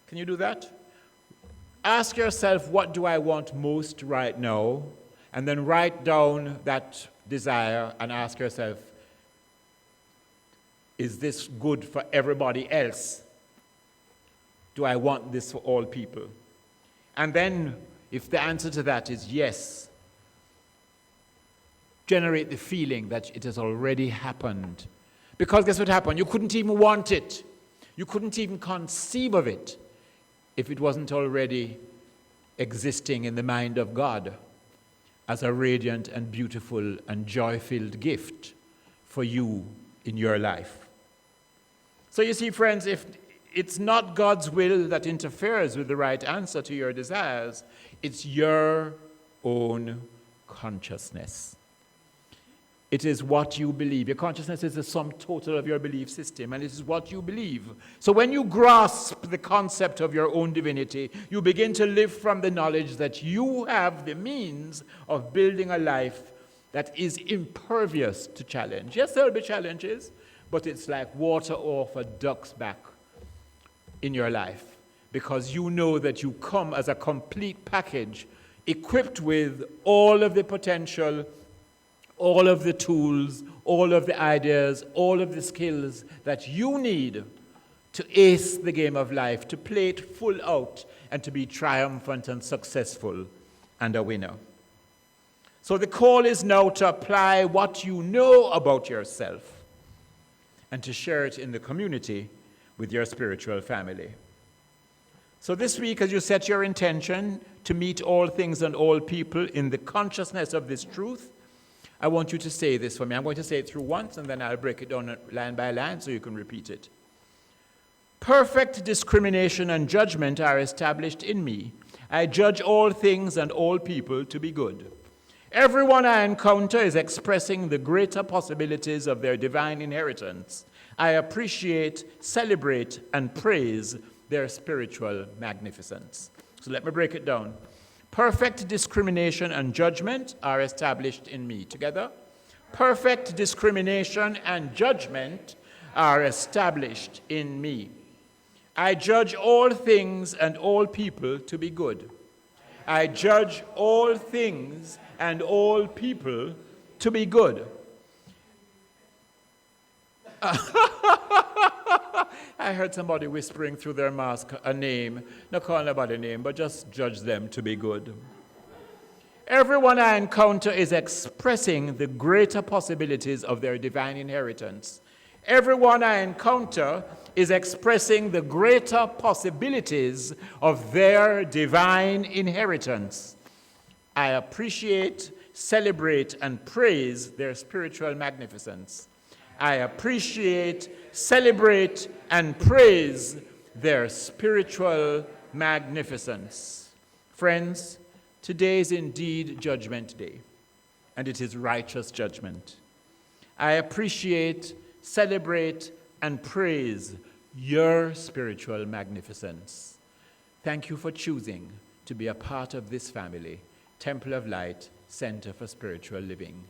Can you do that? Ask yourself, what do I want most right now? And then write down that desire and ask yourself, is this good for everybody else? Do I want this for all people? And then, if the answer to that is yes, generate the feeling that it has already happened. Because guess what happened? You couldn't even want it. You couldn't even conceive of it if it wasn't already existing in the mind of God as a radiant and beautiful and joy-filled gift for you in your life. So you see, friends, if it's not God's will that interferes with the right answer to your desires, it's your own consciousness. It is what you believe. Your consciousness is the sum total of your belief system, and it is what you believe. So when you grasp the concept of your own divinity, you begin to live from the knowledge that you have the means of building a life that is impervious to challenge. Yes, there will be challenges, but it's like water off a duck's back in your life, because you know that you come as a complete package, equipped with all of the potential, all of the tools, all of the ideas, all of the skills that you need to ace the game of life, to play it full out, and to be triumphant and successful and a winner. So the call is now to apply what you know about yourself and to share it in the community with your spiritual family. So this week, as you set your intention to meet all things and all people in the consciousness of this truth, I want you to say this for me. I'm going to say it through once, and then I'll break it down line by line so you can repeat it. Perfect discrimination and judgment are established in me. I judge all things and all people to be good. Everyone I encounter is expressing the greater possibilities of their divine inheritance. I appreciate, celebrate, and praise their spiritual magnificence. So let me break it down. Perfect discrimination and judgment are established in me. Together? Perfect discrimination and judgment are established in me. I judge all things and all people to be good. I judge all things and all people to be good. I heard somebody whispering through their mask a name. Not calling about a name, but just judge them to be good. Everyone I encounter is expressing the greater possibilities of their divine inheritance. Everyone I encounter is expressing the greater possibilities of their divine inheritance. I appreciate, celebrate, and praise their spiritual magnificence. I appreciate, celebrate, and praise their spiritual magnificence. Friends, today is indeed Judgment Day, and it is righteous judgment. I appreciate, celebrate, and praise your spiritual magnificence. Thank you for choosing to be a part of this family, Temple of Light, Center for Spiritual Living.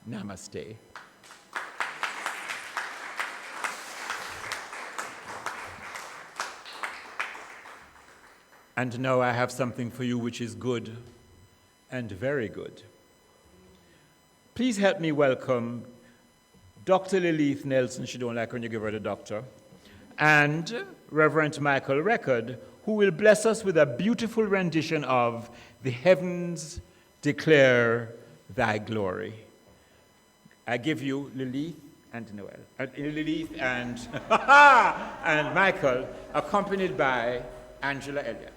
Namaste. And now I have something for you which is good and very good. Please help me welcome Dr. Lilith Nelson, she don't like when you give her the doctor, and Reverend Michael Record, who will bless us with a beautiful rendition of The Heavens Declare Thy Glory. I give you Lilith and Noel, Lilith and, and Michael, accompanied by Angela Elliott.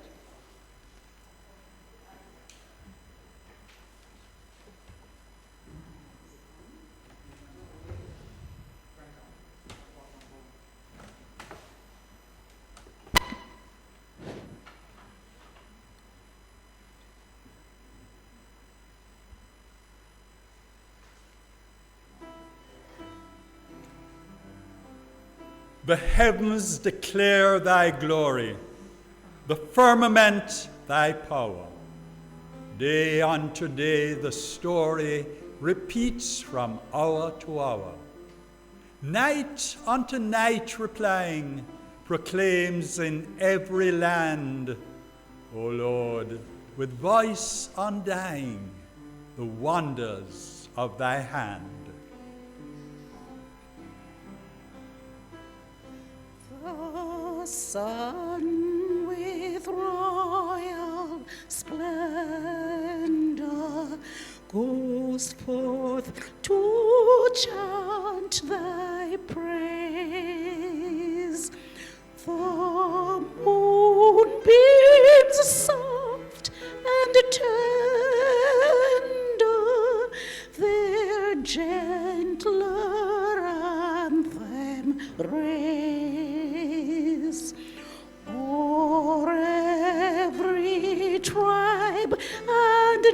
The heavens declare thy glory, the firmament thy power. Day unto day the story repeats from hour to hour. Night unto night replying, proclaims in every land, O Lord, with voice undying, the wonders of thy hand.
The sun with royal splendor goes forth to chant thy praise. The moonbeams soft and tender their gentler anthem raise. O'er every tribe and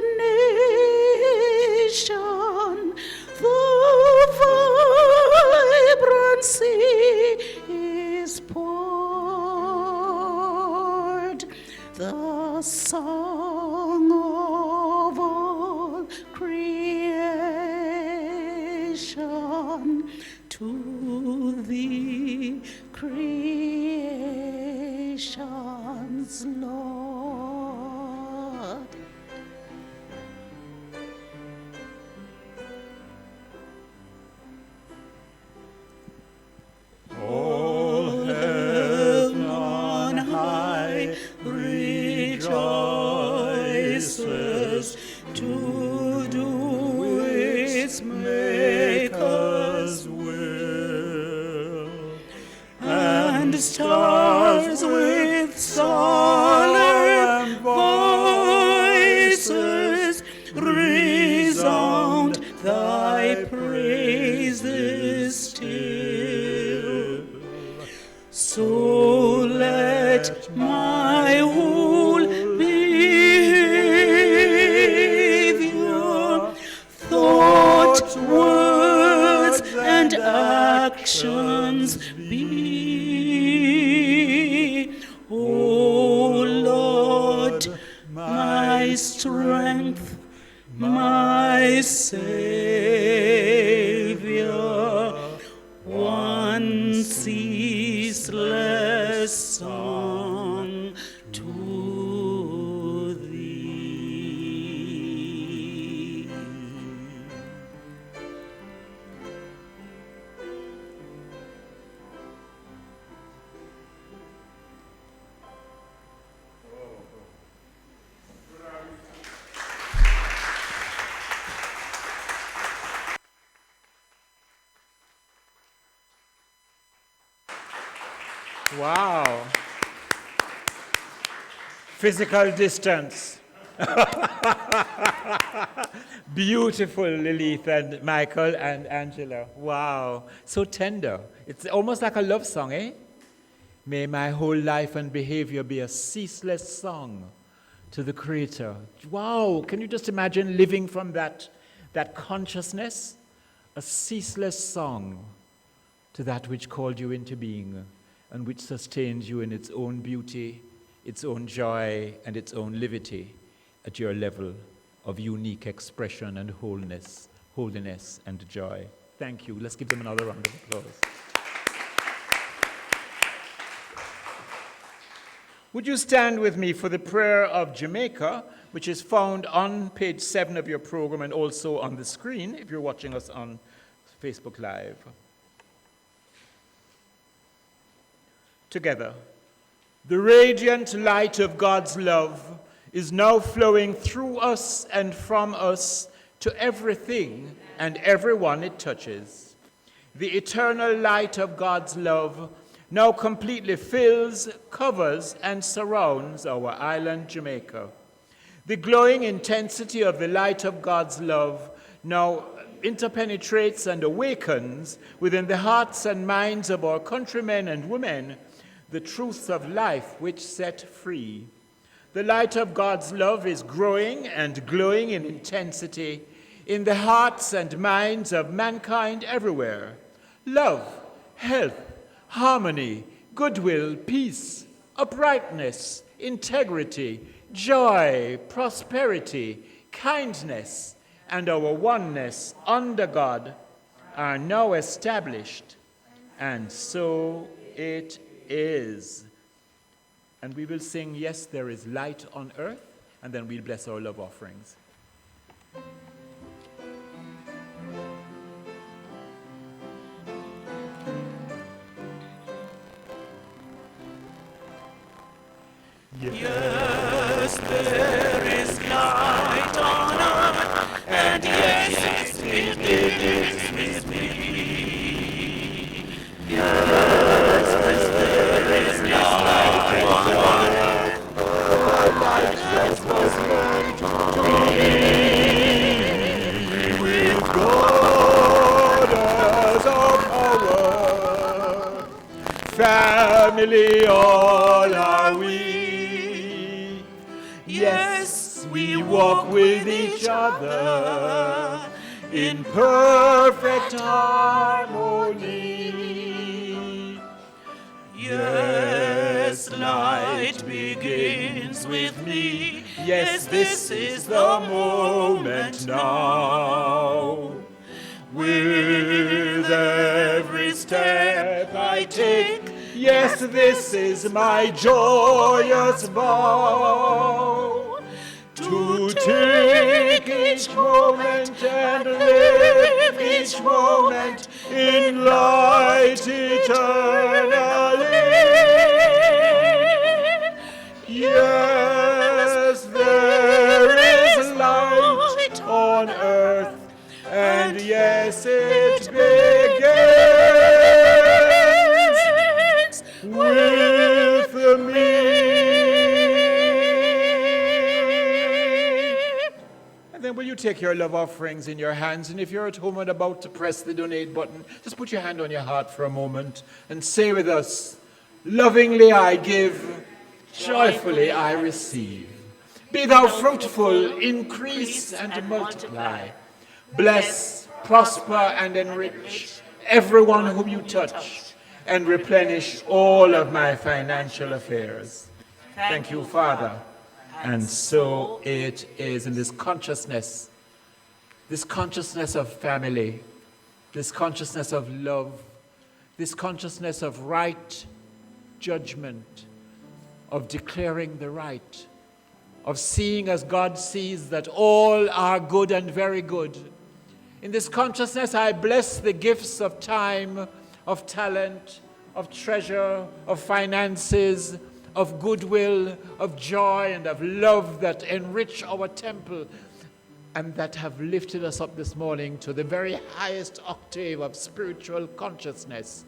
nation the vibrancy is poured, the song of all creation to thee, creation's Lord.
All heaven on high rejoices to do its Maker's will, and stars with solemn voices resound thy praises still. So
let my whole behavior, thought, words, and actions be, O Lord, my strength, my Savior, one ceaseless song to thee.
Wow. Physical distance. Beautiful, Lilith and Michael and Angela. Wow. So tender. It's almost like a love song, eh? May my whole life and behavior be a ceaseless song to the Creator. Wow. Can you just imagine living from that consciousness? A ceaseless song to that which called you into being and which sustains you in its own beauty, its own joy, and its own liberty at your level of unique expression and holiness and joy. Thank you. Let's give them another round of applause. Would you stand with me for the prayer of Jamaica, which is found on page 7 of your program and also on the screen if you're watching us on Facebook Live. Together. The radiant light of God's love is now flowing through us and from us to everything and everyone it touches. The eternal light of God's love now completely fills, covers, and surrounds our island, Jamaica. The glowing intensity of the light of God's love now interpenetrates and awakens within the hearts and minds of our countrymen and women the truths of life which set free. The light of God's love is growing and glowing in intensity in the hearts and minds of mankind everywhere. Love, health, harmony, goodwill, peace, uprightness, integrity, joy, prosperity, kindness, and our oneness under God are now established, and so it is. And we will sing, Yes, There is Light on Earth, and then we'll bless our love offerings.
Yes, there is light on earth, and yes, it is with me. Yes, there is light on earth, righteousness was made to be. With God as our power, family all are we. Yes, we walk with each other in perfect harmony. Yes, light begins with me. Yes, this is the moment now. With every step I take, yes, this is my joyous vow, to take each moment and live each moment in light eternally. Yes, there is light on earth, and yes, it begins with me. And then will you take your love offerings in your hands, and if you're at home and about to press the donate button, just put your hand on your heart for a moment and say with us, lovingly I give,
joyfully I receive. Be thou fruitful, increase and multiply. Bless, prosper, and enrich everyone whom you touch, and replenish all of my financial affairs. Thank you, Father. And so it is in this consciousness of family, this consciousness of love, this consciousness of right judgment, of declaring the right, of seeing as God sees that all are good and very good. In this consciousness, I bless the gifts of time, of talent, of treasure, of finances, of goodwill, of joy, and of love that enrich our temple and that have lifted us up this morning to the very highest octave of spiritual consciousness.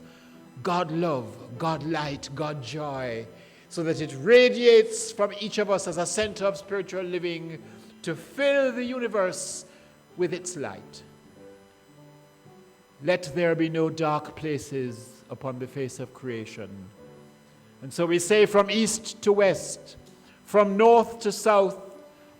God love, God light, God joy, so that it radiates from each of us as a center of spiritual living to fill the universe with its light. Let there be no dark places upon the face of creation. And so we say from east to west, from north to south,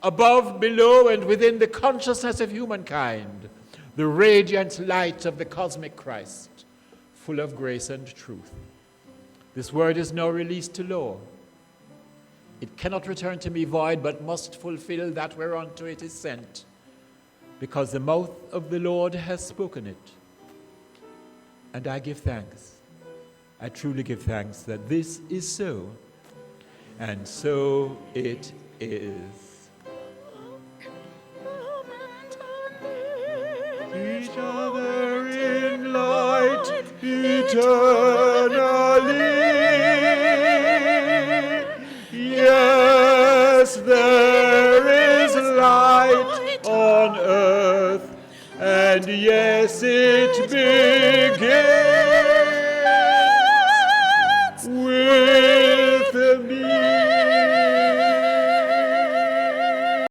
above, below, and within the consciousness of humankind, the radiant light of the cosmic Christ, full of grace and truth. This word is now released to law. It cannot return to me void, but must fulfill that whereunto it is sent, because the mouth of the Lord has spoken it. And I give thanks. I truly give thanks that this is so, and so it is. Each other in light eternally. Yes, there is light on earth, and yes, it begins.